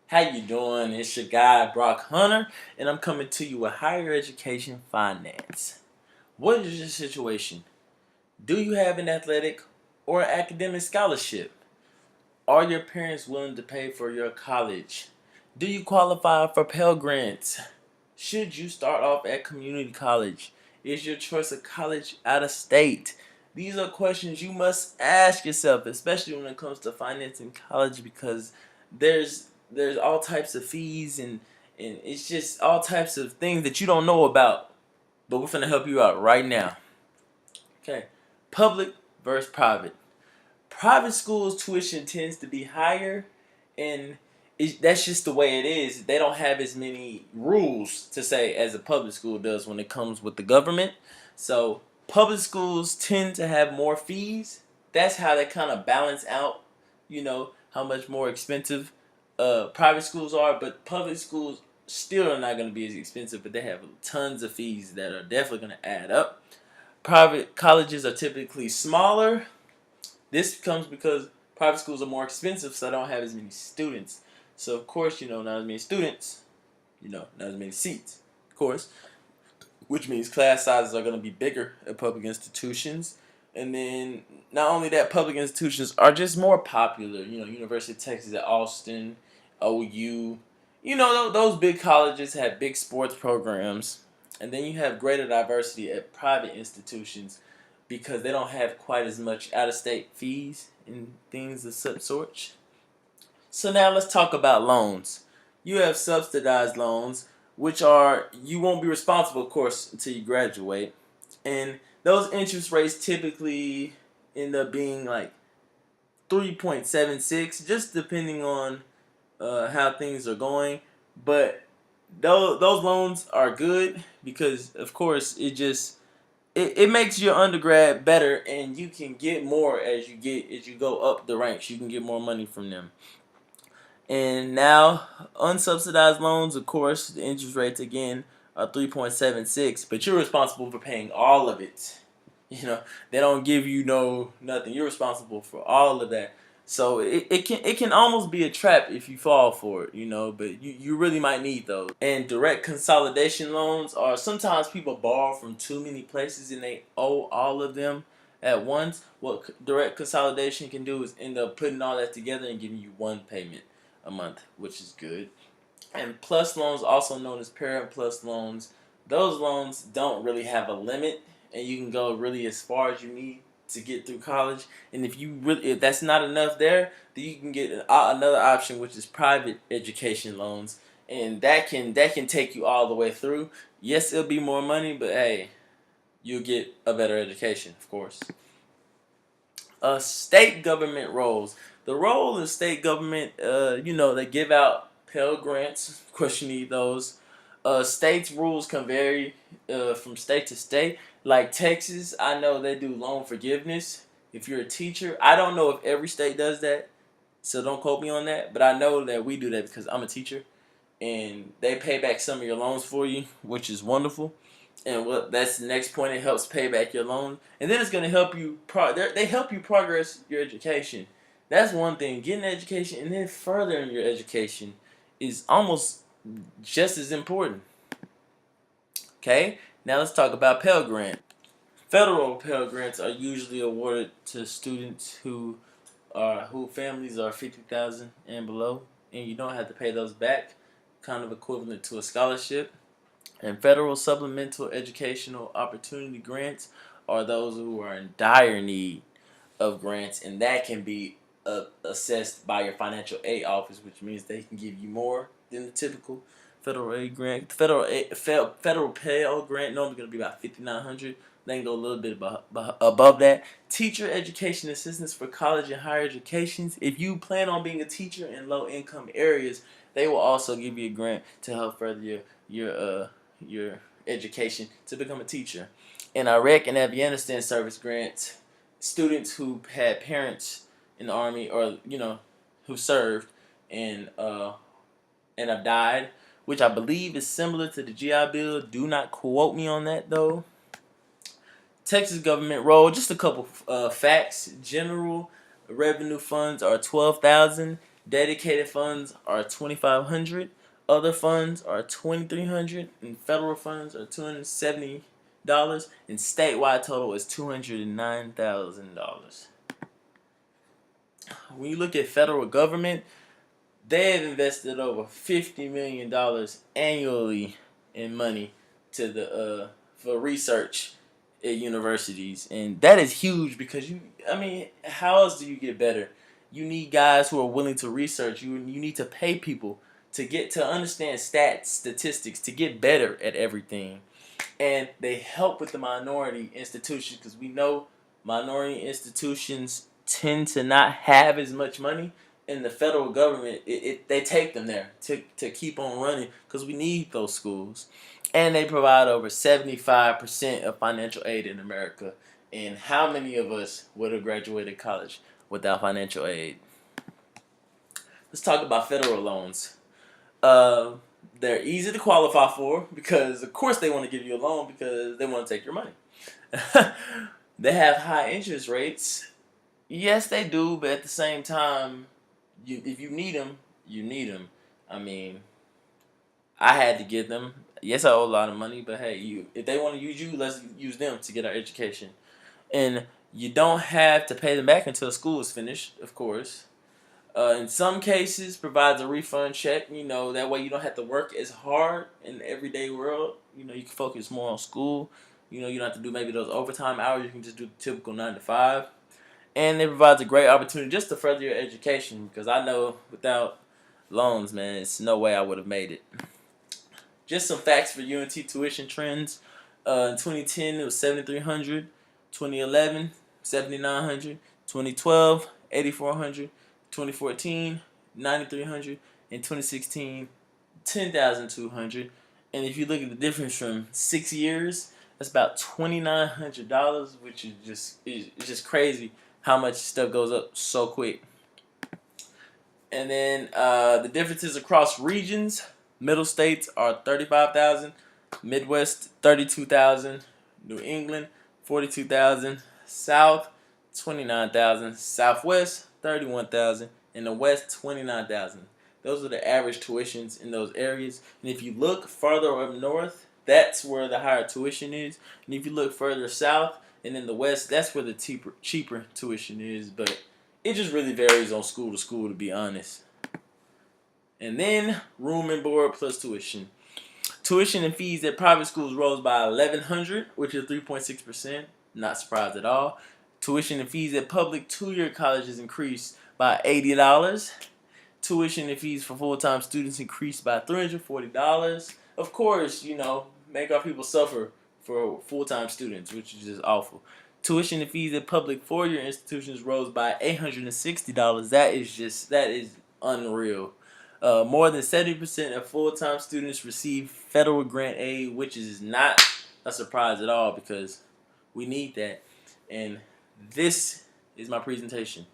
How you doing? It's your guy Brock Hunter, and I'm coming to you with higher education finance. What is your situation? Do you have an athletic or academic scholarship? Are your parents willing to pay for your college? Do you qualify for Pell Grants? Should you start off at community college? Is your choice of college out of state? These are questions you must ask yourself, especially when it comes to financing college, because there's all types of fees and it's just all types of things that you don't know about. But we're gonna help you out right now. Okay, public versus private. Private schools tuition tends to be higher, and that's just the way it is. They don't have as many rules to say as a public school does when it comes with the government. So public schools tend to have more fees. That's how they kind of balance out, how much more expensive private schools are. But public schools still are not going to be as expensive, but they have tons of fees that are definitely going to add up. Private colleges are typically smaller. This comes because private schools are more expensive, so they don't have as many students. So of course, not as many students, not as many seats, of course, which means class sizes are going to be bigger at public institutions. And then not only that, public institutions are just more popular. University of Texas at Austin, OU. Those big colleges have big sports programs. And then you have greater diversity at private institutions because they don't have quite as much out-of-state fees and things of such sort. So now let's talk about loans. You have subsidized loans, which are you won't be responsible, of course, until you graduate, and those interest rates typically end up being like 3.76, just depending on how things are going. But those loans are good because, of course, it makes your undergrad better, and you can get more as you go up the ranks. You can get more money from them. And now, unsubsidized loans, of course, the interest rates again are 3.76, but you're responsible for paying all of it. They don't give you nothing. You're responsible for all of that. So it can almost be a trap if you fall for it, but you really might need those. And direct consolidation loans are sometimes people borrow from too many places and they owe all of them at once. What direct consolidation can do is end up putting all that together and giving you one payment a month, which is good. And plus loans, also known as parent plus loans, those loans don't really have a limit, and you can go really as far as you need to get through college. And if that's not enough there, then you can get another option, which is private education loans, and that can take you all the way through. Yes, it'll be more money, but hey, you'll get a better education, of course. State government roles. The role of state government, they give out Pell Grants. Of course, you need those. States' rules can vary from state to state. Like Texas, I know they do loan forgiveness. If you're a teacher, I don't know if every state does that, so don't quote me on that. But I know that we do that because I'm a teacher, and they pay back some of your loans for you, which is wonderful. And that's the next point. It helps pay back your loan, and then it's going to help you. They help you progress your education. That's one thing. Getting an education and then furthering your education is almost just as important. Okay, now let's talk about Pell Grant. Federal Pell Grants are usually awarded to students who families are 50,000 and below, and you don't have to pay those back. Kind of equivalent to a scholarship. And federal supplemental educational opportunity grants are those who are in dire need of grants, and that can be assessed by your financial aid office, which means they can give you more than the typical federal aid grant. Federal Pell Grant normally going to be about 5,900. They can go a little bit above that. Teacher education assistance for college and higher educations. If you plan on being a teacher in low income areas, they will also give you a grant to help further your education to become a teacher. In Iraq and Afghanistan service grants, students who had parents in the army or who served and have died, which I believe is similar to the GI Bill. Do not quote me on that though. Texas government role, just a couple facts. General revenue funds are 12,000. Dedicated funds are $2,500. Other funds are $2,300, and federal funds are $270, and statewide total is $209,000. When you look at federal government, they have invested over $50 million annually in money to the for research at universities, and that is huge because how else do you get better? You need guys who are willing to research. You need to pay people to understand statistics, to get better at everything, and they help with the minority institutions because we know minority institutions tend to not have as much money, and the federal government they take them there to keep on running because we need those schools, and they provide over 75% of financial aid in America. And how many of us would have graduated college without financial aid? Let's talk about federal loans. Uh, they're easy to qualify for because, of course, they want to give you a loan because they want to take your money. They have high interest rates. Yes, they do, but at the same time, if you need them, you need them. I mean, I had to get them. Yes, I owe a lot of money, but hey, if they want to use you, let's use them to get our education. And you don't have to pay them back until school is finished, of course. In some cases, provides a refund check. That way you don't have to work as hard in the everyday world. You can focus more on school. You don't have to do maybe those overtime hours. You can just do the typical 9 to 5. And it provides a great opportunity just to further your education because I know without loans, man, it's no way I would have made it. Just some facts for UNT tuition trends. In 2010, it was 7,300. 2011, 7,900. 2012, 8,400. 2014, 9,300. In 2016, 10,200. And if you look at the difference from 6 years, that's about $2,900, which is just crazy how much stuff goes up so quick. And then the differences across regions: middle states are 35,000, Midwest 32,000, New England 42,000, South 29,000, Southwest 31,000, and the West 29,000. Those are the average tuitions in those areas. And if you look further up north, that's where the higher tuition is. And if you look further south and in the West, that's where the cheaper tuition is. But it just really varies on school to school, to be honest. And then room and board plus tuition. Tuition and fees at private schools rose by 1,100, which is 3.6%. Not surprised at all. Tuition and fees at public two-year colleges increased by $80. Tuition and fees for full-time students increased by $340. Of course, make our people suffer for full-time students, which is just awful. Tuition and fees at public four-year institutions rose by $860. That is unreal. More than 70% of full-time students receive federal grant aid, which is not a surprise at all because we need that. And this is my presentation.